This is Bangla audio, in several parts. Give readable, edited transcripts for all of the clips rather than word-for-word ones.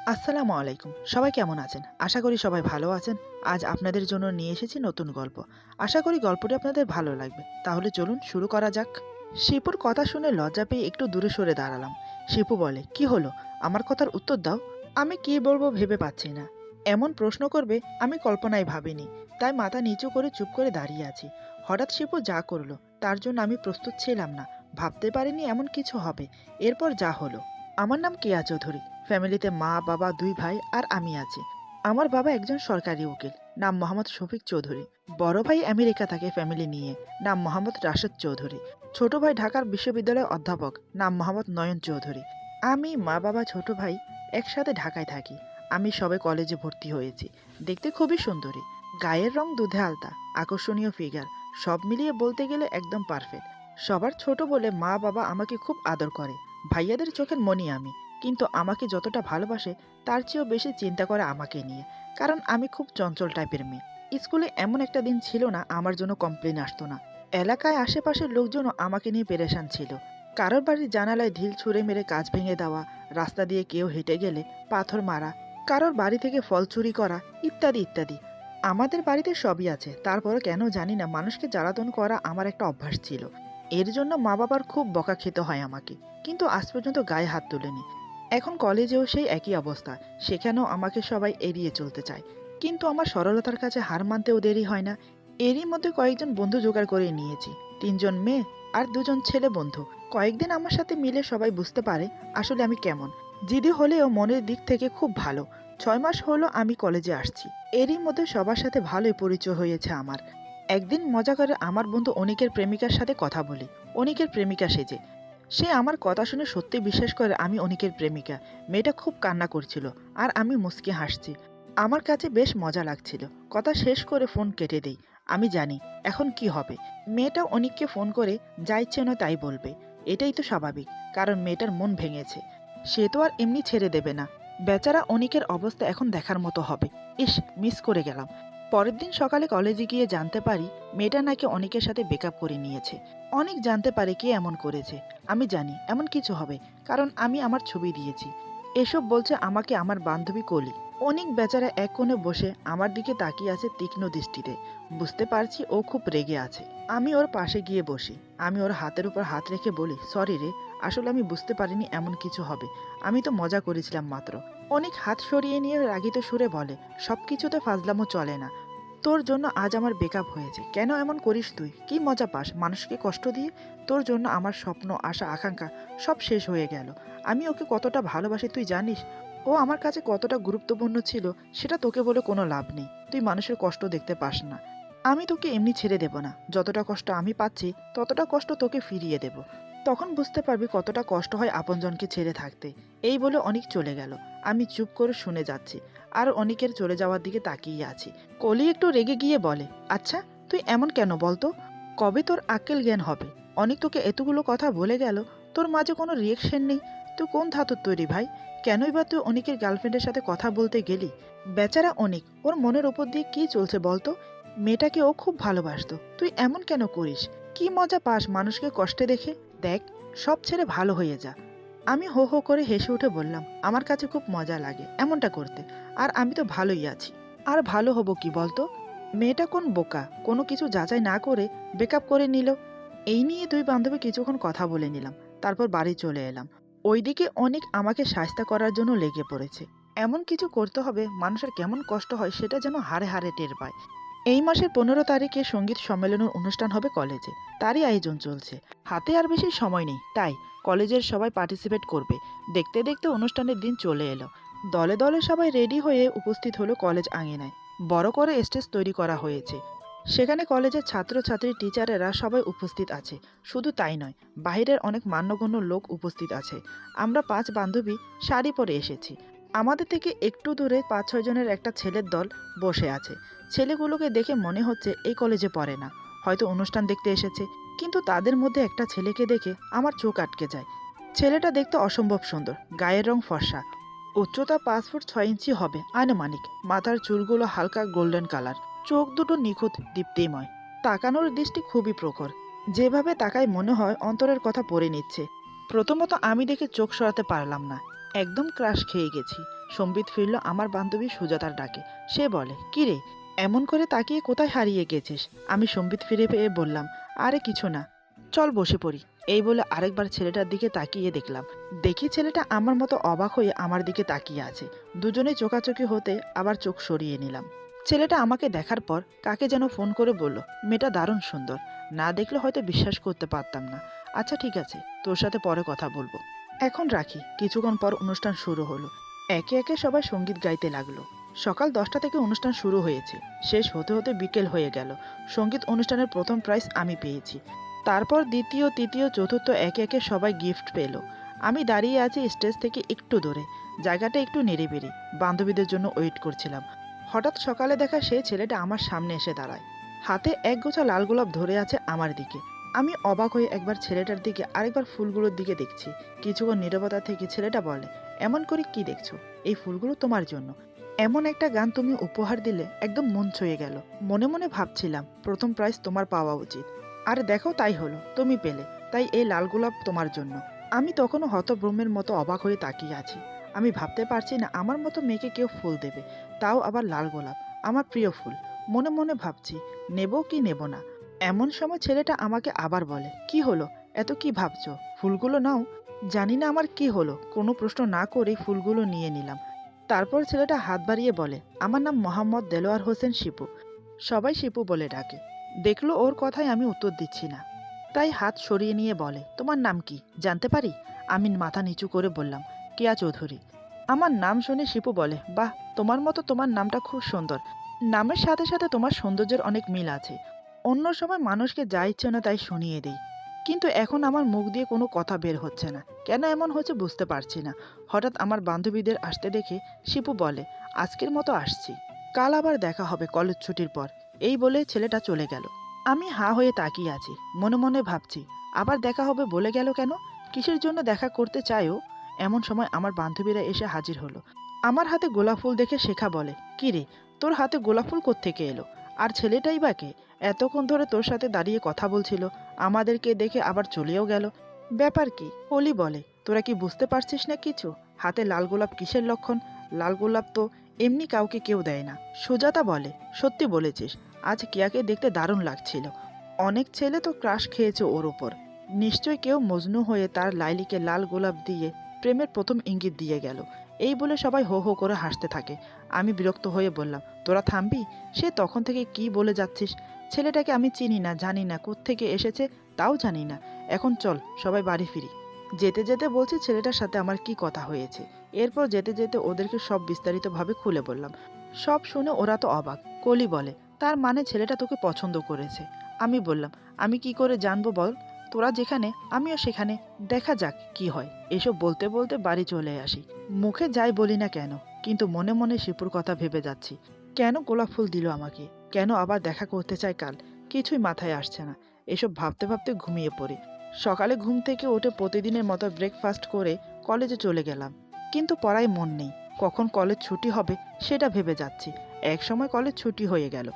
আসসালামু আলাইকুম। সবাই কেমন আছেন? আশা করি সবাই ভালো আছেন। আজ আপনাদের জন্য নিয়ে এসেছি নতুন গল্প। আশা করি গল্পটি আপনাদের ভালো লাগবে। তাহলে চলুন শুরু করা যাক। শিপুর কথা শুনে লজ্জা পেয়ে একটু দূরে সরে দাঁড়ালাম। শিপু বলে, "কি হলো? আমার কথার উত্তর দাও।" আমি কি বলবো ভেবে পাচ্ছি না। এমন প্রশ্ন করবে আমি কল্পনায় ভাবিনি। তাই মাথা নিচু করে চুপ করে দাঁড়িয়ে আছি। হঠাৎ শিপু যা করলো তার জন্য আমি প্রস্তুত ছিলাম না। ভাবতে পারিনি এমন কিছু হবে। এরপর যা হলো। আমার নাম কেয়া চৌধুরী। ফ্যামিলিতে মা, বাবা, ২ ভাই আর আমি আছি। আমার বাবা একজন সরকারি উকিল। নাম মোহাম্মদ শফিক চৌধুরী। বড় ভাই আমেরিকা থাকে ফ্যামিলি নিয়ে। নাম মোহাম্মদ রাশেদ চৌধুরী। ছোট ভাই ঢাকার বিশ্ববিদ্যালয়ের অধ্যাপক। নাম মোহাম্মদ নয়ন চৌধুরী। আমি, মা, বাবা, ছোট ভাই একসাথে ঢাকায় থাকি। আমি সবে কলেজে ভর্তি হয়েছি। দেখতে খুবই সুন্দরী। গায়ের রং দুধে আলতা, আকর্ষণীয় ফিগার। সব মিলিয়ে বলতে গেলে একদম পারফেক্ট। সবার ছোট বলে মা বাবা আমাকে খুব আদর করে। ভাইয়াদের চোখের মণি আমি। কিন্তু আমাকে যতটা ভালোবাসে তার চেয়েও বেশি চিন্তা করে আমাকে নিয়ে। কারণ আমি খুব চঞ্চল টাইপের মেয়ে। স্কুলে এমন একটা দিন ছিল না আমার জন্য কমপ্লেন আসতো না। এলাকায় আশেপাশের লোকজনও আমাকে নিয়ে পেরেশান ছিল। কারোর বাড়ির জানালায় ঢিল ছুঁড়ে মেরে কাঁচ ভেঙে দেওয়া, রাস্তা দিয়ে কেউ হেঁটে গেলে পাথর মারা, কারোর বাড়ি থেকে ফল চুরি করা, ইত্যাদি ইত্যাদি। আমাদের বাড়িতে সবই আছে, তারপরও কেন জানি না মানুষকে জ্বালাতন করা আমার একটা অভ্যাস ছিল। এর জন্য মা বাবার খুব বকা খেতে হয় আমাকে। কিন্তু আজ পর্যন্ত গায়ে হাত তুলেনি। এখন কলেজেও সেই একই অবস্থা। সেখানেও আমাকে সবাই এড়িয়ে চলতে চায়। কিন্তু আমার সরলতার কাছে হার মানতেও দেরি হয় না। এরই মধ্যে কয়েকজন বন্ধু জোগাড় করে নিয়েছি। ৩ জন মেয়ে আর ২ জন ছেলে বন্ধু। কয়েকদিন আমার সাথে মিলে সবাই বুঝতে পারে আসলে আমি কেমন। জিদি হলেও মনের দিক থেকে খুব ভালো। ৬ মাস হলো আমি কলেজে আসছি। এরই মধ্যে সবার সাথে ভালোই পরিচয় হয়েছে আমার। একদিন মজা করে আমার বন্ধু অনিকের প্রেমিকার সাথে কথা বলি। অনিকের প্রেমিকা সেজে। সে আমার কথা শুনে সত্যি বিশ্বাস করে আমি অনিকের প্রেমিকা। মেয়েটা খুব কান্না করছিল আর আমি মুচকি হাসছি। আমার কাছে বেশ মজা লাগছিল। কথা শেষ করে ফোন কেটে দেই। আমি জানি এখন কি হবে। মেয়েটা অনিককে ফোন করে যা ইচ্ছে নয় তাই বলবে। এটাই তো স্বাভাবিক, কারণ মেয়েটার মন ভেঙেছে। সে তো আর এমনি ছেড়ে দেবে না। বেচারা অনিকের অবস্থা এখন দেখার মতো হবে। ইস, মিস করে গেলাম। পরের দিন সকালে কলেজে গিয়ে জানতে পারি মেয়েটা নাকি অনিকের সাথে ব্রেকআপ করে নিয়েছে। অনেক জানতে পারে কে এমন করেছে। আমি জানি এমন কিছু হবে, কারণ আমি আমার ছবি দিয়েছি। এসব বলছে আমাকে আমার বান্ধবী কলি। অনেক বেচারা এক কোণে বসে আমার দিকে তাকিয়ে আছে তীক্ষ্ণ দৃষ্টিতে। বুঝতে পারছি ও খুব রেগে আছে। আমি ওর পাশে গিয়ে বসি। আমি ওর হাতের উপর হাত রেখে বলি, "সরি রে, আসলে আমি বুঝতে পারিনি এমন কিছু হবে। আমি তো মজা করেছিলাম মাত্র।" অনেক হাত সরিয়ে নিয়ে রাগিত সুরে বলে, "সব কিছুতে ফাজলামো চলে না। তোর জন্য আজ আমার ব্রেকআপ হয়েছে। কেন এমন করিস তুই? কি মজা পাস মানুষকে কষ্ট দিয়ে? তোর জন্য আমার স্বপ্ন, আশা, আকাঙ্ক্ষা সব শেষ হয়ে গেল। আমি ওকে কতটা ভালোবাসি তুই জানিস? ও আমার কাছে কতটা গুরুত্বপূর্ণ ছিল সেটা তোকে বলে কোনো লাভ নেই। তুই মানুষের কষ্ট দেখতে পাস না। আমি তোকে এমনি ছেড়ে দেব না। যতটা কষ্ট আমি পাচ্ছি ততটা কষ্ট তোকে ফিরিয়ে দেব। তখন বুঝতে পারবি কতটা কষ্ট হয় আপনজনকে ছেড়ে থাকতে।" এই বলে অনিক চলে গেল। আমি চুপ করে শুনে যাচ্ছি আর অনিকের চলে যাওয়ার দিকে তাকিয়ে আছি। কলি একটু রেগে গিয়ে বলে, "আচ্ছা, তুই এমন কেন বলতো? কবে তোর আক্কেল জ্ঞান হবে? অনেক তোকে এতগুলো কথা বলে গেল, তোর মাঝে কোনো রিয়েকশন নেই। তুই কোন ধাতুর তৈরি ভাই? কেনই বা তুই অনিকের গার্লফ্রেন্ডের সাথে কথা বলতে গেলি? বেচারা অনিক, ওর মনের ওপর দিয়ে কি চলছে বলতো? মেয়েটাকে ও খুব ভালোবাসতো। তুই এমন কেন করিস? কি মজা পাস মানুষকে কষ্টে দেখে? দেখ, সব ছেড়ে ভালো হয়ে যা।" আমি হো হো করে হেসে উঠে বললাম, "আমার কাছে খুব মজা লাগে এমনটা করতে। আর আমি তো ভালোই আছি। আর ভালো হব কি বলতো? মেয়েটা কোন বোকা, কোনো কিছু যাচাই না করে ব্রেকআপ করে নিল।" এই নিয়ে ২ বান্ধবী কিছুক্ষণ কথা বলে নিলাম। তারপর বাড়ি চলে এলাম। ওইদিকে অনেক আমাকে শায়েস্তা করার জন্য লেগে পড়েছে। এমন কিছু করতে হবে মানুষের কেমন কষ্ট হয় সেটা যেন হাড়ে হাড়ে টের পায়। এই মাসের ১৫ তারিখে সঙ্গীত সম্মেলনের অনুষ্ঠান হবে কলেজে। তারই আয়োজন চলছে। হাতে আর বেশি সময় নেই, তাই কলেজের সবাই পার্টিসিপেট করবে। দেখতে দেখতে অনুষ্ঠানের দিন চলে এলো। দলে দলে সবাই রেডি হয়ে উপস্থিত হলো কলেজ আঙিনায়। বড় করে স্টেজ তৈরি করা হয়েছে। সেখানে কলেজের ছাত্রছাত্রী, টিচারেরা সবাই উপস্থিত আছে। শুধু তাই নয়, বাইরের অনেক মান্যগণ্য লোক উপস্থিত আছে। আমরা ৫ বান্ধবী শাড়ি পরে এসেছি। আমাদের থেকে একটু দূরে ৫-৬ জনের একটা ছেলের দল বসে আছে। ছেলেগুলোকে দেখে মনে হচ্ছে এই কলেজে পড়ে না, হয়তো অনুষ্ঠান দেখতে এসেছে। কিন্তু তাদের মধ্যে একটা ছেলেকে দেখে আমার চোখ আটকে যায়। ছেলেটা দেখতে অসম্ভব সুন্দর, গায়ের রং ফর্সা, উচ্চতা ৫ ফুট ৬ ইঞ্চি হবে আনুমানিক। মাথার চুলগুলো হালকা গোল্ডেন কালার, চোখ দুটো নিখুঁত দীপ্তিময়। তাকানোর দৃষ্টি খুবই প্রখর। যেভাবে তাকায় মনে হয় অন্তরের কথা পড়ে নিচ্ছে। প্রথমত আমি দেখে চোখ সরাতে পারলাম না। একদম ক্রাশ খেয়ে গেছি। সম্বিত ফিরল আমার বান্ধবী সুজাতার ডাকে। সে বলে, কি রে, এমন করে তাকিয়ে কোথায় হারিয়ে গেছিস? আমি সম্বিত ফিরে পেয়ে বললাম, আরে কিছু না, চল বসে পড়ি। এই বলে আরেকবার ছেলেটার দিকে তাকিয়ে দেখলাম। দেখি ছেলেটা আমার মতো অবাক হয়ে আমার দিকে তাকিয়ে আছে। দুজনে চোখাচোখি হতে আবার চোখ সরিয়ে নিলাম। ছেলেটা আমাকে দেখার পর কাকে যেন ফোন করে বলল, মেয়েটা দারুণ সুন্দর, না দেখলে হয়তো বিশ্বাস করতে পারতাম না। আচ্ছা ঠিক আছে, তোর সাথে পরে কথা বলবো, এখন রাখি। কিছুক্ষণ পর অনুষ্ঠান শুরু হলো। একে একে সবাই সঙ্গীত গাইতে লাগলো। সকাল 10টা থেকে অনুষ্ঠান শুরু হয়েছে, শেষ হতে হতে বিকেল হয়ে গেল। সঙ্গীত অনুষ্ঠানের প্রথম প্রাইজ আমি পেয়েছি। তারপর দ্বিতীয়, তৃতীয়, চতুর্থ একে একে সবাই গিফট পেল। আমি দাঁড়িয়ে আছি স্টেজ থেকে একটু দূরে, জায়গাটা একটু নিরিবিলি। বান্ধবীদের জন্য ওয়েট করছিলাম। হঠাৎ সকালে দেখা সেই ছেলেটা আমার সামনে এসে দাঁড়ায়। হাতে এক গোছা লাল গোলাপ ধরে আছে আমার দিকে। আমি অবাক হয়ে একবার ছেলেটার দিকে আরেকবার ফুলগুলোর দিকে দেখছি। কিছুক্ষণ নীরবতা থেকে ছেলেটা বলে, এমন করে কি দেখছো? এই ফুলগুলো তোমার জন্য। এমন একটা গান তুমি উপহার দিলে, একদম মন ছুঁয়ে গেল। মনে মনে ভাবছিলাম প্রথম প্রাইজ তোমার পাওয়া উচিত। আর দেখো তাই হলো, তুমি পেলে। তাই এই লাল গোলাপ তোমার জন্য। আমি তখনও হতভ্রমের মতো অবাক হয়ে তাকিয়ে আছি। আমি ভাবতে পারছি না আমার মতো মেয়েকে কেউ ফুল দেবে, তাও আবার লাল গোলাপ, আমার প্রিয় ফুল। মনে মনে ভাবছি নেব কি নেব না। এমন সময় ছেলেটা আমাকে আবার বলে, কি হলো, এত কি ভাবছো? ফুলগুলো নাও। জানি না আমার কি হলো, কোনো প্রশ্ন না করেই ফুলগুলো নিয়ে নিলাম। তারপর ছেলেটা হাত বাড়িয়ে বলে, আমার নাম মোহাম্মদ দেলোয়ার হোসেন শিপু। সবাই শিপু বলে ডাকে। দেখলো ওর কথায় আমি উত্তর দিচ্ছি না, তাই হাত সরিয়ে নিয়ে বলে, তোমার নাম কি জানতে পারি? আমি মাথা নিচু করে বললাম, কেয়া চৌধুরী। আমার নাম শুনে শিপু বলে, বাহ, তোমার মতো তোমার নামটা খুব সুন্দর। নামের সাথে সাথে তোমার সৌন্দর্যের অনেক মিল আছে। অন্য সময় মানুষকে যা ইচ্ছে না তাই শুনিয়ে দিই, কিন্তু এখন আমার মুখ দিয়ে কোনো কথা বের হচ্ছে না। কেন এমন হচ্ছে বুঝতে পারছি না। হঠাৎ আমার বান্ধবীদের আসতে দেখে শিপু বলে, আজকের মতো আসছি, কাল আবার দেখা হবে কলেজ ছুটির পর। এই বলে ছেলেটা চলে গেল। আমি হাঁ হয়ে তাকিয়ে আছি, মনে মনে ভাবছি, আবার দেখা হবে বলে গেল কেন? কিসের জন্য দেখা করতে চায়ও? এমন সময় আমার বান্ধবীরা এসে হাজির হলো। আমার হাতে গোলাপ ফুল দেখে শেখা বলে, কি রে, তোর হাতে গোলাপ ফুল কোত্থেকে এলো? আর ছেলেটাই বা কে? এতক্ষণ ধরে তোর সাথে দাঁড়িয়ে কথা বলছিল, আমাদেরকে দেখে আবার চলেও গেল, ব্যাপার কি? কলি বলে, তোরা কি বুঝতে পারছিস না কিছু? হাতে লাল গোলাপ কিসের লক্ষণ? লাল গোলাপ তো এমনি কাউকে কেউ দেয় না। সুজাতা বলে, সত্যি বলেছিস, আজ কিয়াকে দেখতে দারুণ লাগছিল। অনেক ছেলে তো ক্রাশ খেয়েছে ওর ওপর। নিশ্চয় কেউ মজনু হয়ে তার লাইলিকে লাল গোলাপ দিয়ে প্রেমের প্রথম ইঙ্গিত দিয়ে গেল। এই বলে সবাই হো হো করে হাসতে থাকে। আমি বিরক্ত হয়ে বললাম, তোরা থামবি? সে তখন থেকে কি বলে যাচ্ছিস? ছেলেটাকে আমি চিনি না, জানি না কোত্থেকে এসেছে, তাও জানি না। এখন চল সবাই বাড়ি ফিরি। যেতে যেতে বলছি ছেলেটার সাথে আমার কি কথা হয়েছে। এরপর যেতে যেতে ওদেরকে সব বিস্তারিতভাবে খুলে বললাম। সব শুনে ওরা তো অবাক। কলি বলে, তার মানে ছেলেটা তোকে পছন্দ করেছে? আমি বললাম, আমি কি করে জানবো বল? তোরা যেখানে আমিও সেখানে, দেখা যাক কি হয়। এসব বলতে বলতে বাড়ি চলে আসি। মুখে যাই বলি না কেন, কিন্তু মনে মনে শিপুর কথা ভেবে যাচ্ছি। কেন গোলাপ ফুল দিল আমাকে? কেন আবার দেখা করতে চায় কাল? কিছুই মাথায় আসছে না। এসব ভাবতে ভাবতে ঘুমিয়ে পড়ি। সকালে ঘুম থেকে উঠে প্রতিদিনের মতো ব্রেকফাস্ট করে কলেজে চলে গেলাম, কিন্তু পড়ায় মন নেই। কখন কলেজ ছুটি হবে সেটা ভেবে যাচ্ছি। এক সময় কলেজ ছুটি হয়ে গেল।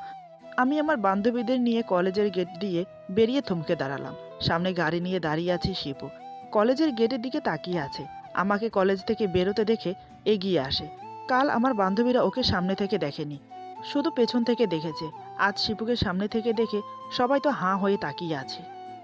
আমি আমার বান্ধবীদের নিয়ে কলেজের গেট দিয়ে বেরিয়ে থমকে দাঁড়ালাম। সামনে গাড়ি নিয়ে দাঁড়িয়ে আছি শিপু। কলেজের গেটের দিকে তাকিয়ে আছে। আমাকে কলেজ থেকে বেরোতে দেখে এগিয়ে আসে। কাল আমার বান্ধবীরা ওকে সামনে থেকে দেখেনি, শুধু পেছন থেকে দেখেছে। আজ শিপুকে সামনে থেকে দেখে সবাই তো হাঁ হয়ে তাকিয়ে আছে।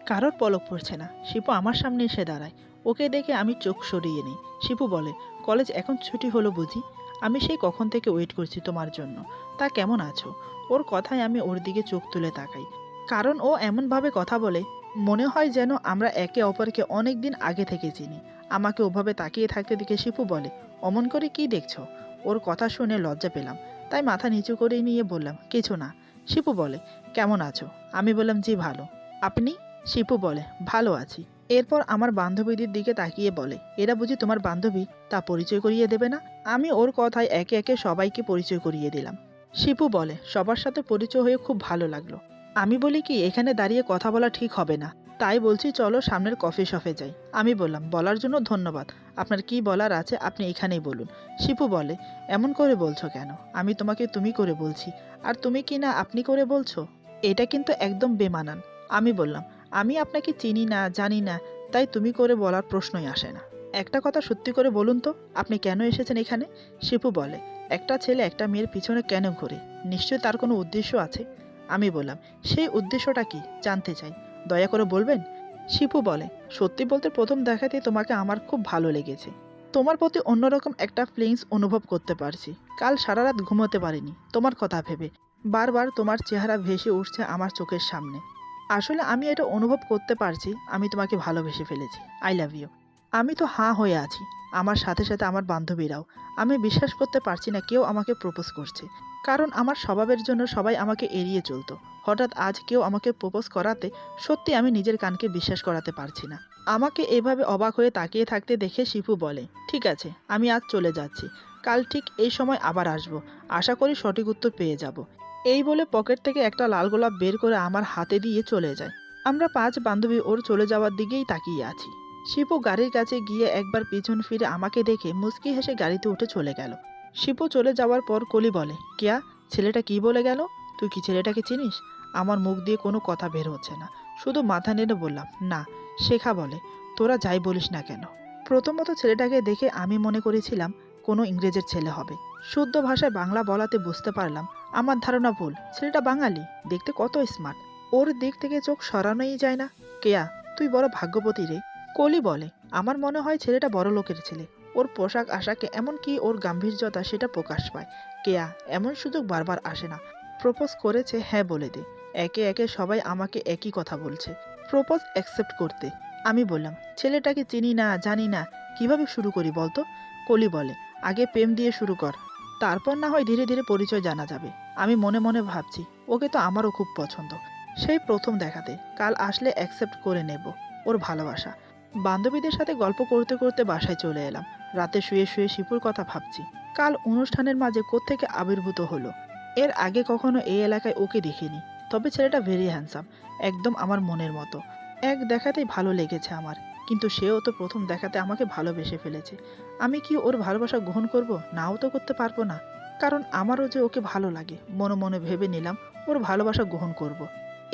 কারোর পলক পড়ছে না। শিপু আমার সামনে এসে দাঁড়ায়। ওকে দেখে আমি চোখ সরিয়ে নিই। শিপু বলে, কলেজ এখন ছুটি হলো বুঝি? আমি সেই কখন থেকে ওয়েট করছি তোমার জন্য। তা কেমন আছো? ওর কথায় আমি ওর দিকে চোখ তুলে তাকাই, কারণ ও এমনভাবে কথা বলে মনে হয় যেন আমরা একে অপরকে অনেক দিন আগে থেকে চিনি। আমাকে ওভাবে তাকিয়ে থাকতে দেখে শিপু বলে, অমন করে কি দেখছো? ওর কথা শুনে লজ্জা পেলাম, তাই মাথা নিচু করে নিয়ে বললাম, কিছু না। শিপু বলে, কেমন আছো? আমি বললাম, জি ভালো। আপনি? শিপু বলে, ভালো আছি। এরপর আমার বান্ধবীদের দিকে তাকিয়ে বলে, এরা বুঝি তোমার বান্ধবী? তা পরিচয় করিয়ে দেবে না? আমি ওর কথায় একে একে সবাইকে পরিচয় করিয়ে দিলাম। শিপু বলে, সবার সাথে পরিচয় হয়ে খুব ভালো লাগলো। আমি বলি কি, এখানে দাঁড়িয়ে কথা বলা ঠিক হবে না, তাই বলছি চলো সামনের কফি শপে যাই। আমি বললাম, বলার জন্য ধন্যবাদ, আপনার কি বলার আছে আপনি এখানেই বলুন। শিপু বলে, এমন করে বলছো কেন? আমি তোমাকে তুমি করে বলছি, আর তুমি কি না আপনি করে বলছো, এটা কিন্তু একদম বেমানান। আমি বললাম, আমি আপনাকে চিনি না, জানি না, তাই তুমি করে বলার প্রশ্নই আসে না। একটা কথা সত্যি করে বলুন তো, আপনি কেন এসেছেন এখানে? শিপু বলে, একটা ছেলে একটা মেয়ের পিছনে কেন ঘোরে? নিশ্চয়ই তার কোনো উদ্দেশ্য আছে। আমি বললাম, সেই উদ্দেশ্যটা কি জানতে চাই, দয়া করে বলবেন? শিপু বলে, সত্যি বলতে প্রথম দেখাতেই তোমাকে আমার খুব ভালো লেগেছে। তোমার প্রতি অন্যরকম একটা ফিলিংস অনুভব করতে পারছি। কাল সারা রাত ঘুমোতে পারিনি তোমার কথা ভেবে। বারবার তোমার চেহারা ভেসে উঠছে আমার চোখের সামনে। আসলে আমি এটা অনুভব করতে পারছি, আমি তোমাকে ভালোবেসে ফেলেছি। I love you. আমি তো হাঁ হয়ে আছি, আমার সাথে সাথে আমার বান্ধবীরাও। আমি বিশ্বাস করতে পারছি না কেউ আমাকে প্রপোজ করছে। কারণ আমার স্বভাবের জন্য সবাই আমাকে এড়িয়ে চলতো। হঠাৎ আজ কেউ আমাকে প্রপোজ করাতে সত্যি আমি নিজের কানকে বিশ্বাস করাতে পারছি না। আমাকে এভাবে অবাক হয়ে তাকিয়ে থাকতে দেখে শিপু বলে, ঠিক আছে, আমি আজ চলে যাচ্ছি। কাল ঠিক এই সময় আবার আসবো। আশা করি সঠিক উত্তর পেয়ে যাব। এই বলে পকেট থেকে একটা লাল গোলাপ বের করে আমার হাতে দিয়ে চলে যায়। আমরা 5 বান্ধবী ওর চলে যাওয়ার দিকেই তাকিয়ে আছি। শিপু গাড়ির কাছে গিয়ে একবার পিছন ফিরে আমাকে দেখে মুচকি হেসে গাড়িতে উঠে চলে গেল। শিপু চলে যাওয়ার পর কলি বলে, কেয়া, ছেলেটা কি বলে গেল? তুই কি ছেলেটাকে চিনিস? আমার মুখ দিয়ে কোনো কথা বের হচ্ছে না, শুধু মাথা নেড়ে বললাম, না। শেখা বলে, তোরা যাই বলিস না কেন, প্রথমত ছেলেটাকে দেখে আমি মনে করেছিলাম কোনো ইংরেজের ছেলে হবে। শুদ্ধ ভাষায় বাংলা বলাতে বুঝতে পারলাম আমার ধারণা ভুল। ছেলেটা বাঙালি, দেখতে কত স্মার্ট। ওর দিক থেকে চোখ সরানোই যায় না। কেয়া, তুই বড় ভাগ্যবতী রে। কলি বলে, আমার মনে হয় ছেলেটা বড় লোকের ছেলে। ওর পোশাক আশাকে এমনকি ওর গাম্ভীর্যতা সেটা প্রকাশ পায়। কেয়া, এমন সুযোগ বারবার আসে না। প্রপোজ করেছে, হ্যাঁ বলে দে। একে একে সবাই আমাকে একই কথা বলছে, প্রপোজ অ্যাকসেপ্ট করতে। আমি বললাম, ছেলেটাকে চিনি না, জানি না, কিভাবে শুরু করি বলতো? কলি বলে, আগে প্রেম দিয়ে শুরু কর, তারপর না হয় ধীরে ধীরে পরিচয় জানা যাবে। আমি মনে মনে ভাবছি, ওকে তো আমারও খুব পছন্দ, সেই প্রথম দেখাতে। কাল আসলে অ্যাকসেপ্ট করে নেব। ওর ভালোবাসা। বান্ধবীদের সাথে গল্প করতে করতে বাসায় চলে এলাম। রাতে শুয়ে শুয়ে শিপুর কথা ভাবছি। কাল অনুষ্ঠানের মাঝে কোত্থেকে আবির্ভূত হলো। এর আগে কখনো এই এলাকায় ওকে দেখিনি। তবে ছেলেটা ভেরি হ্যান্ডসাম, একদম আমার মনের মতো। এক দেখাতেই ভালো লেগেছে আমার। কিন্তু সেও তো প্রথম দেখাতে আমাকে ভালোবেসে ফেলেছে। আমি কি ওর ভালোবাসা গ্রহণ করব? নাও তো করতে পারবো না। কারণ আমারও যে ওকে ভালো লাগে। মনে মনে ভেবে নিলাম ওর ভালোবাসা গ্রহণ করব।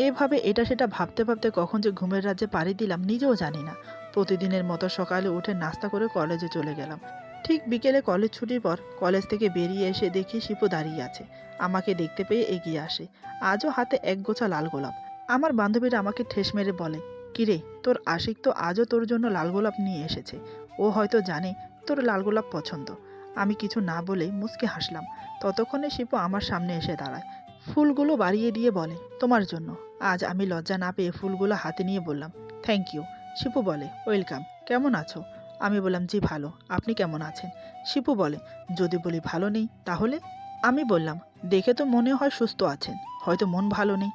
এভাবে এটা সেটা ভাবতে ভাবতে কখন যে ঘুমের রাজ্যে পাড়ি দিলাম নিজেও জানি না। প্রতিদিনের মতো সকালে উঠে নাস্তা করে কলেজে চলে গেলাম। ঠিক বিকেলে কলেজ ছুটির পর কলেজ থেকে বেরিয়ে এসে দেখি শিপু দাঁড়িয়ে আছে। আমাকে দেখতে পেয়ে এগিয়ে আসে, আজও হাতে এক গোছা লাল গোলাপ। আমার বান্ধবীরা আমাকে ঠেস মেরে বলে, কিরে, তোর আশিক তো আজও তোর জন্য লাল গোলাপ নিয়ে এসেছে। ও হয়তো জানে তোর লাল গোলাপ পছন্দ। আমি কিছু না বলেই মুচকে হাসলাম। ততক্ষণে শিপু আমার সামনে এসে দাঁড়ায়, ফুলগুলো বাড়িয়ে দিয়ে বলে, তোমার জন্য। আজ আমি লজ্জা না পেয়ে ফুলগুলো হাতে নিয়ে বললাম, থ্যাংক ইউ। শিপু বলে, ওয়েলকাম। কেমন আছো? আমি বললাম, জি ভালো, আপনি কেমন আছেন? শিপু বলে, যদি বলি ভালো নেই তাহলে? আমি বললাম, দেখে তো মনে হয় সুস্থ আছেন, হয়তো মন ভালো নেই।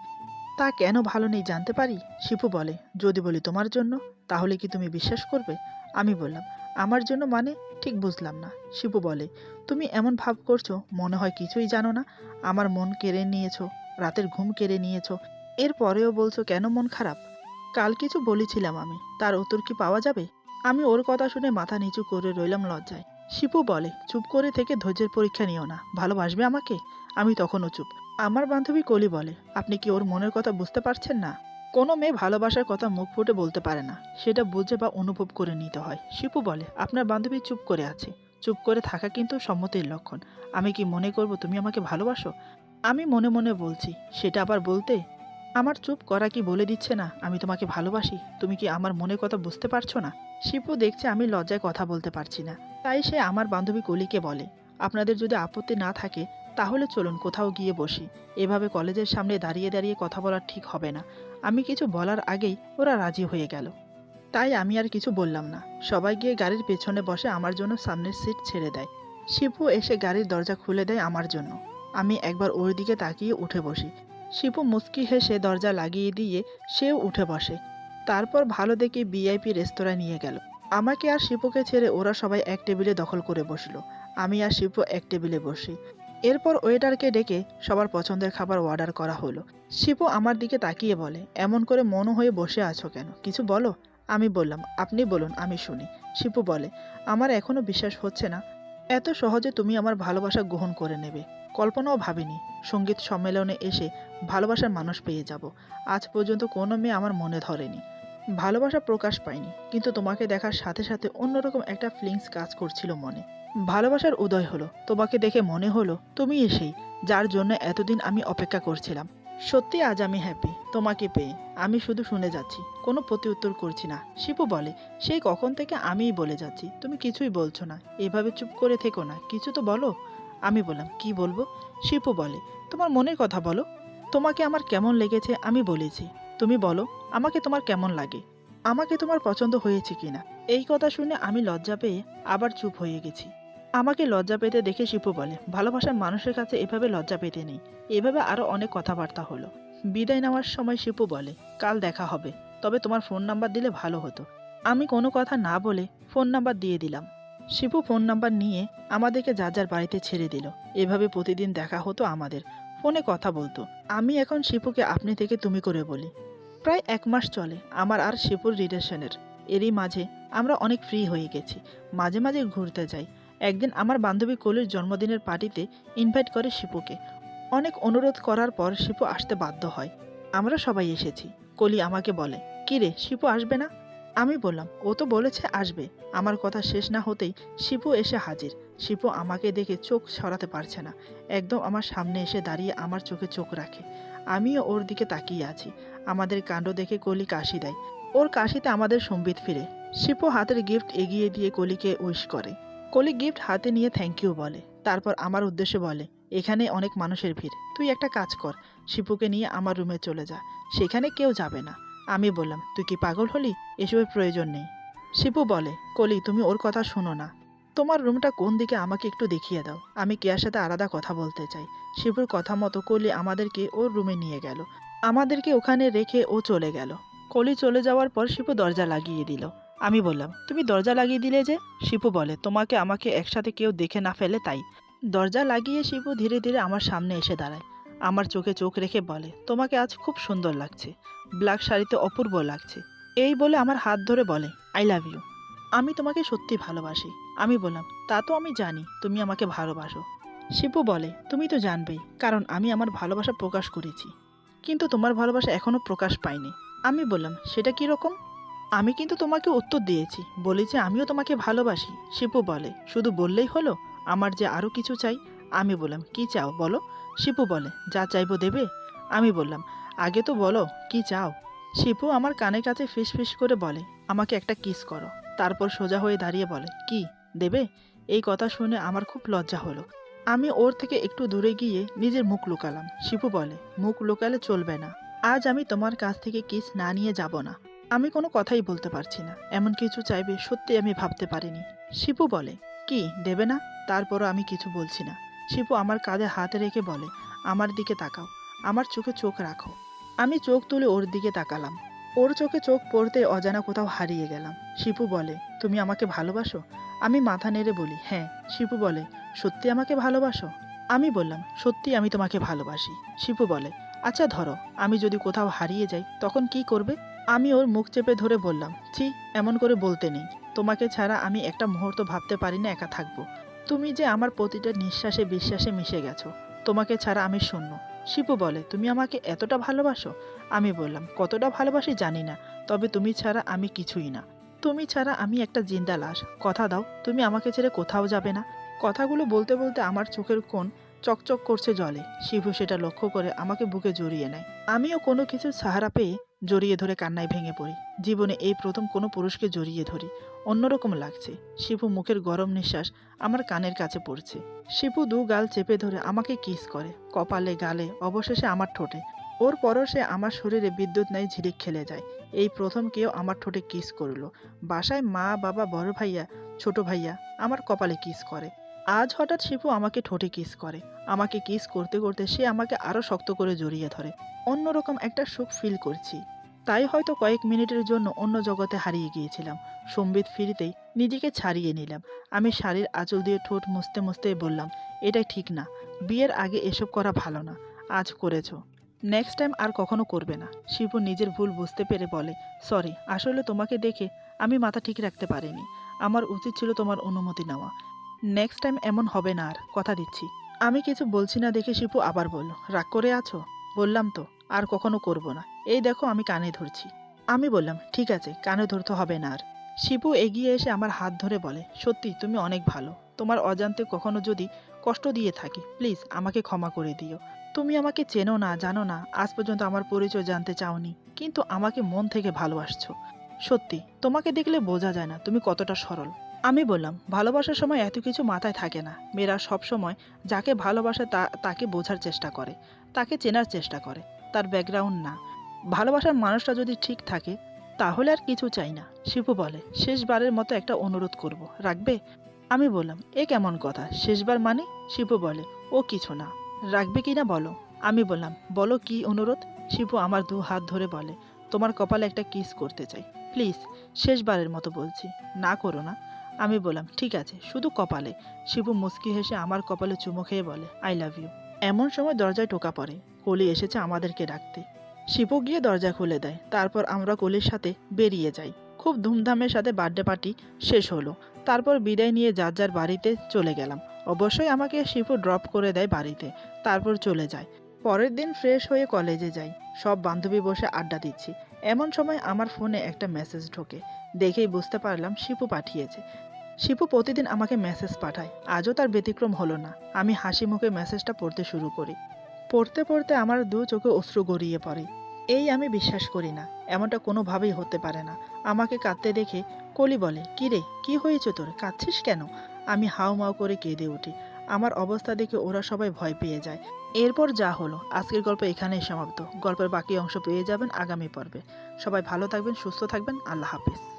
তা কেন ভালো নেই জানতে পারি? শিপু বলে, যদি বলি তোমার জন্য, তাহলে কি তুমি বিশ্বাস করবে? আমি বললাম, আমার জন্য মানে? ঠিক বুঝলাম না। শিপু বলে, তুমি এমন ভাব করছো মনে হয় কিছুই জানো না। আমার মন কেড়ে নিয়েছো, রাতের ঘুম কেড়ে নিয়েছো, এরপরেও বলছো কেন মন খারাপ? কাল কিছু বলেছিলাম আমি, তার উত্তর কি পাওয়া যাবে? আমি ওর কথা শুনে মাথা নিচু করে রইলাম লজ্জায়। শিপু বলে, চুপ করে থেকে ধৈর্যের পরীক্ষা নিও না, ভালোবাসবে আমাকে? আমি তখনও চুপ। আমার বান্ধবী কলি বলে, আপনি কি ওর মনের কথা বুঝতে পারছেন না? কোনো মেয়ে ভালোবাসার কথা মুখ ফুটে বলতে পারে না, সেটা বুঝে বা অনুভব করে নিতে হয়। শিপু বলে, আপনার বান্ধবী চুপ করে আছে। চুপ করে থাকা কিন্তু সম্মতির লক্ষণ। আমি কি মনে করব তুমি আমাকে ভালোবাসো? আমি মনে মনে বলছি, সেটা আবার বলতে? আমার চুপ করা কি বলে দিচ্ছে না আমি তোমাকে ভালোবাসি? তুমি কি আমার মনের কথা বুঝতে পারছো না? শিপু দেখছে আমি লজ্জায় কথা বলতে পারছি না, তাই সে আমার বান্ধবী কলিকে বলে, আপনাদের যদি আপত্তি না থাকে তাহলে চলুন কোথাও গিয়ে বসি। এভাবে কলেজের সামনে দাঁড়িয়ে দাঁড়িয়ে কথা বলা ঠিক হবে না। আমি কিছু বলার আগেই ওরা রাজি হয়ে গেল। তাই আমি আর কিছু বললাম না। সবাই গিয়ে গাড়ির পেছনে বসে আমার জন্য সামনের সিট ছেড়ে দেয়। শিপু এসে গাড়ির দরজা খুলে দেয় আমার জন্য। আমি একবার ওর দিকে তাকিয়ে উঠে বসি। শিপু মুচকি হেসে দরজা লাগিয়ে দিয়ে সেও উঠে বসে। তারপর ভালো দেখে ভিআইপি রেস্তোরাঁয় নিয়ে গেল। আমাকে আর শিপুকে ছেড়ে ওরা সবাই এক টেবিলে দখল করে বসলো। আমি আর শিপু এক টেবিলে বসি। এরপর ওয়েটারকে ডেকে সবার পছন্দের খাবার অর্ডার করা হলো। শিপু আমার দিকে তাকিয়ে বলে, এমন করে মন হয়ে বসে আছো কেন, কিছু বলো? আমি বললাম, আপনি বলুন, আমি শুনি। শিপু বলে, আমার এখনো বিশ্বাস হচ্ছে না এত সহজে তুমি আমার ভালোবাসা গ্রহণ করে নেবে। কল্পনাও ভাবিনি সঙ্গীত সম্মেলনে এসে ভালোবাসার মানুষ পেয়ে যাব। আজ পর্যন্ত কোনো মেয়ে আমার মনে ধরেনি। ভালোবাসা প্রকাশ পায়নি, কিন্তু তোমাকে দেখার সাথে সাথে অন্যরকম একটা ফিলিংস কাজ করছিল মনে। ভালোবাসার উদয় হলো, তোমাকে দেখে মনে হলো তুমি সেই, যার জন্য এতদিন আমি অপেক্ষা করছিলাম। সত্যি আজ আমি হ্যাপি তোমাকে পেয়ে। আমি শুধু শুনে যাচ্ছি, কোনো প্রতি উত্তর করছি না। শিপু বলে, সেই কখন থেকে আমিই বলে যাচ্ছি, তুমি কিছুই বলছো না। এভাবে চুপ করে থেকো না, কিছু তো বলো। আমি বললাম, কি বলবো? শিপু বলে, তোমার মনের কথা বলো। তোমাকে আমার কেমন লেগেছে আমি বলেছি, তুমি বলো আমাকে তোমার কেমন লাগে, আমাকে তোমার পছন্দ হয়েছে কিনা। এই কথা শুনে আমি লজ্জা পেয়ে আবার চুপ হয়ে গেছি। আমাকে লজ্জা পেতে দেখে শিপু বলে, ভালোবাসার মানুষের কাছে এভাবে লজ্জা পেতে নেই। এভাবে আরো অনেক কথাবার্তা হলো। বিদায় নেওয়ার সময় শিপু বলে, কাল দেখা হবে, তবে তোমার ফোন নাম্বার দিলে ভালো হতো। আমি কোনো কথা না বলে ফোন নাম্বার দিয়ে দিলাম। শিপু ফোন নাম্বার নিয়ে আমাদেরকে যার যার বাড়িতে ছেড়ে দিল। এভাবে প্রতিদিন দেখা হতো আমাদের, ফোনে কথা বলতো। আমি এখন শিপুকে আপনি থেকে তুমি করে বলি। প্রায় 1 মাস চলে আমার আর শিপুর রিলেশনের। এরই মাঝে আমরা অনেক ফ্রি হয়ে গেছি, মাঝে মাঝে ঘুরতে যাই। একদিন আমার বান্ধবী কলির জন্মদিনের পার্টিতে ইনভাইট করে শিপুকে। অনেক অনুরোধ করার পর শিপু আসতে বাধ্য হয়। আমরা সবাই এসেছি। কলি আমাকে বলে, "কি রে, শিপু আসবে না?" আমি বললাম, ও তো বলেছে আসবে। আমার কথা শেষ না হতেই শিপু এসে হাজির। শিপু আমাকে দেখে চোখ সরাতে পারছে না, একদম আমার সামনে এসে দাঁড়িয়ে আমার চোখে চোখ রাখে। আমিও ওর দিকে তাকিয়ে আছি। আমাদের কাণ্ড দেখে কলি কাশি দেয়। ওর কাশিতে আমাদের সম্বিত ফিরে। শিপু হাতের গিফট এগিয়ে দিয়ে কলিকে উইশ করে। কলি গিফট হাতে নিয়ে থ্যাংক ইউ বলে। তারপর আমার উদ্দেশ্যে বলে, এখানে অনেক মানুষের ভিড়, তুই একটা কাজ কর, শিপুকে নিয়ে আমার রুমে চলে যা, সেখানে কেউ যাবে না। আমি বললাম, তুই কি পাগল হলি? এসবের প্রয়োজন নেই। শিপু বলে, কলি তুমি ওর কথা শোনো না। তোমার রুমটা কোন দিকে আমাকে একটু দেখিয়ে দাও, আমি কেয়ার সাথে আলাদা কথা বলতে চাই। শিপুর কথা মতো কলি আমাদেরকে ওর রুমে নিয়ে গেল। আমাদেরকে ওখানে রেখে ও চলে গেল। কলি চলে যাওয়ার পর শিপু দরজা লাগিয়ে দিল। আমি বললাম, তুমি দরজা লাগিয়ে দিলে যে? শিপু বলে, তোমাকে আমাকে একসাথে কেউ দেখে না ফেলে তাই। দরজা লাগিয়ে শিপু ধীরে ধীরে আমার সামনে এসে দাঁড়ায়। আমার চোখে চোখ রেখে বলে, তোমাকে আজ খুব সুন্দর লাগছে, ব্ল্যাক শাড়িতে অপূর্ব লাগছে। এই বলে আমার হাত ধরে বলে, আই লাভ ইউ। আমি তোমাকে সত্যি ভালোবাসি। আমি বললাম, তা তো আমি জানি তুমি আমাকে ভালোবাসো। শিপু বলে, তুমি তো জানবেই, কারণ আমি আমার ভালোবাসা প্রকাশ করেছি। কিন্তু তোমার ভালোবাসা এখনো প্রকাশ পায়নি। আমি বললাম, সেটা কি রকম? আমি কিন্তু তোমাকে উত্তর দিয়েছি, বলেছি আমিও তোমাকে ভালোবাসি। শিপু বলে, শুধু বললেই হলো? আমার যে আরও কিছু চাই। আমি বললাম, কি চাও বলো? শিপু বলে, যা চাইবো দেবে। আমি বললাম, আগে তো বলো কি চাও। শিপু আমার কানের কাছে ফিস ফিস করে বলে, আমাকে একটা কিস করো। তারপর সোজা হয়ে দাঁড়িয়ে বলে, কি দেবে? এই কথা শুনে আমার খুব লজ্জা হলো। আমি ওর থেকে একটু দূরে গিয়ে নিজের মুখ লুকালাম। শিপু বলে, মুখ লুকালে চলবে না। আজ আমি তোমার কাছ থেকে কিস না নিয়ে যাব না। আমি কোনো কথাই বলতে পারছি না, এমন কিছু চাইবে সত্যি আমি ভাবতে পারিনি। শিপু বলে, কি দেবে না? তারপরও আমি কিছু বলছি না। শিপু আমার কাঁধে হাত রেখে বলে, আমার দিকে তাকাও, আমার চোখে চোখ রাখো। আমি চোখ তুলে ওর দিকে তাকালাম। ওর চোখে চোখ পড়তে অজানা কোথাও হারিয়ে গেলাম। শিপু বলে, তুমি আমাকে ভালোবাসো? আমি মাথা নেড়ে বলি, হ্যাঁ। শিপু বলে, সত্যি আমাকে ভালোবাসো? আমি বললাম, সত্যি আমি তোমাকে ভালোবাসি। শিপু বলে, আচ্ছা ধরো আমি যদি কোথাও হারিয়ে যাই তখন কি করবে? আমি ওর মুখ চেপে ধরে বললাম, ছি, এমন করে বলতে নেই। তোমাকে ছাড়া আমি একটা মুহূর্ত ভাবতে পারি না একা থাকবো। তুমি যে আমার প্রতিটা নিঃশ্বাসে বিশ্বাসে মিশে গেছো। তোমাকে ছাড়া আমি শূন্য। শিপু বলে, তুমি আমাকে এতটা ভালোবাসো? আমি বললাম, কতটা ভালোবাসি জানি না, তবে তুমি ছাড়া আমি কিছুই না। তুমি ছাড়া আমি একটা জিন্দা লাশ। কথা দাও তুমি আমাকে ছেড়ে কোথাও যাবে না। কথাগুলো বলতে বলতে আমার চোখের কোণ চকচক করছে জলে। শিবু সেটা লক্ষ্য করে আমাকে বুকে জড়িয়ে নেয়। আমিও কোনো কিছুর সাহারা পেয়ে জড়িয়ে ধরে কান্নায় ভেঙে পড়ি। জীবনে এই প্রথম কোনো পুরুষকে জড়িয়ে ধরি, অন্যরকম লাগছে। শিবু মুখের গরম নিঃশ্বাস আমার কানের কাছে পড়ছে। শিবু দু গাল চেপে ধরে আমাকে কিস করে, কপালে, গালে, অবশেষে আমার ঠোঁটে। ওর পরশে আমার শরীরে বিদ্যুৎ নাই ঝিলিক খেলে যায়। এই প্রথম কেউ আমার ঠোঁটে কিস করলো। বাসায় মা, বাবা, বড় ভাইয়া, ছোট ভাইয়া আমার কপালে কিস করে। আজ হঠাৎ শিপু আমাকে ঠোঁটে কিস করে। আমাকে কিস করতে করতে সে আমাকে আরো শক্ত করে জড়িয়ে ধরে। অন্যরকম একটা সুখ ফিল করছি। তাই হয়তো কয়েক মিনিটের জন্য অন্য জগতে হারিয়ে গিয়েছিলাম। সম্বিত ফিরিতেই নিজেকে ছাড়িয়ে নিলাম। আমি শাড়ির আঁচল দিয়ে ঠোঁট মুছতে মুছতে বললাম, এটা ঠিক না, বিয়ের আগে এসব করা ভালো না। আজ করেছো, নেক্সট টাইম আর কখনো করবে না। শিপু নিজের ভুল বুঝতে পেরে বলে, সরি, আসলে তোমাকে দেখে আমি মাথা ঠিক রাখতে পারিনি। আমার উচিত ছিল তোমার অনুমতি নেওয়া। নেক্সট টাইম এমন হবে না আর, কথা দিচ্ছি। আমি কিছু বলছি না দেখে শিপু আবার বলল, রাগ করে আছো? বললাম তো, আর কখনো করব না। এই দেখো আমি কানে ধরছি। আমি বললাম, ঠিক আছে, কানে ধরতে হবে না আর। শিপু এগিয়ে এসে আমার হাত ধরে বলে, সত্যি তুমি অনেক ভালো। তোমার অজান্তে কখনো যদি কষ্ট দিয়ে থাকি, প্লিজ আমাকে ক্ষমা করে দিও। তুমি আমাকে চেনো না, জানো না, আজ পর্যন্ত আমার পরিচয় জানতে চাওনি, কিন্তু আমাকে মন থেকে ভালোবাসছো। সত্যি, তোমাকে দেখলে বোঝা যায় না তুমি কতটা সরল। আমি বললাম, ভালোবাসার সময় এত কিছু মাথায় থাকে না। মেয়েরা সবসময় যাকে ভালোবাসে তাকে বোঝার চেষ্টা করে, তাকে চেনার চেষ্টা করে, তার ব্যাকগ্রাউন্ড না। ভালোবাসার মানুষটা যদি ঠিক থাকে তাহলে আর কিছু চাই না। শিপু বলে, শেষবারের মতো একটা অনুরোধ করব, রাখবে? আমি বললাম, এ কেমন কথা, শেষবার মানে? শিপু বলে, ও কিছু না, রাখবে কি না বলো। আমি বললাম, বলো কি অনুরোধ। শিপু আমার দু হাত ধরে বলে, তোমার কপালে একটা কিস করতে চাই, প্লিজ, শেষবারের মতো বলছি, না করো না। আমি বললাম, ঠিক আছে, শুধু কপালে। শিপু মুচকি হেসে আমার কপালে চুমু খেয়ে বলে, আই লাভ ইউ। এমন সময় দরজায় টোকা পড়ে। কলি এসেছে আমাদেরকে ডাকতে। শিপু গিয়ে দরজা খুলে দেয়, তারপর আমরা কলির সাথে বেরিয়ে যাই। খুব ধুমধামের সাথে বার্থডে পার্টি শেষ হলো। তারপর বিদায় নিয়ে যার যার বাড়িতে চলে গেলাম। অবশ্যই আমাকে শিপু ড্রপ করে দেয় বাড়িতে, তারপর চলে যায়। পরের দিন ফ্রেশ হয়ে কলেজে যাই। সব বান্ধবী বসে আড্ডা দিচ্ছি। এমন সময় আমার ফোনে একটা মেসেজ ঢোকে। দেখেই বুঝতে পারলাম শিপু পাঠিয়েছে। শিপু প্রতিদিন আমাকে মেসেজ পাঠায়, আজও তার ব্যতিক্রম হলো না। আমি হাসি মুখে মেসেজটা পড়তে শুরু করি। পড়তে পড়তে আমার দু চোখে অশ্রু গড়িয়ে পড়ে। এই আমি বিশ্বাস করি না, এমনটা কোনোভাবেই হতে পারে না। আমাকে কাঁদতে দেখে কলি বলে, কি রে, কি হয়েছে তোর, কাঁদছিস কেন? আমি হাউমাউ করে কেঁদে উঠি। আমার অবস্থা দেখে ওরা সবাই ভয় পেয়ে যায়। এরপর যা হলো, আজকের গল্প এখানেই সমাপ্ত। গল্পের বাকি অংশ পেয়ে যাবেন আগামী পর্বে। সবাই ভালো থাকবেন, সুস্থ থাকবেন, আল্লাহ হাফেজ।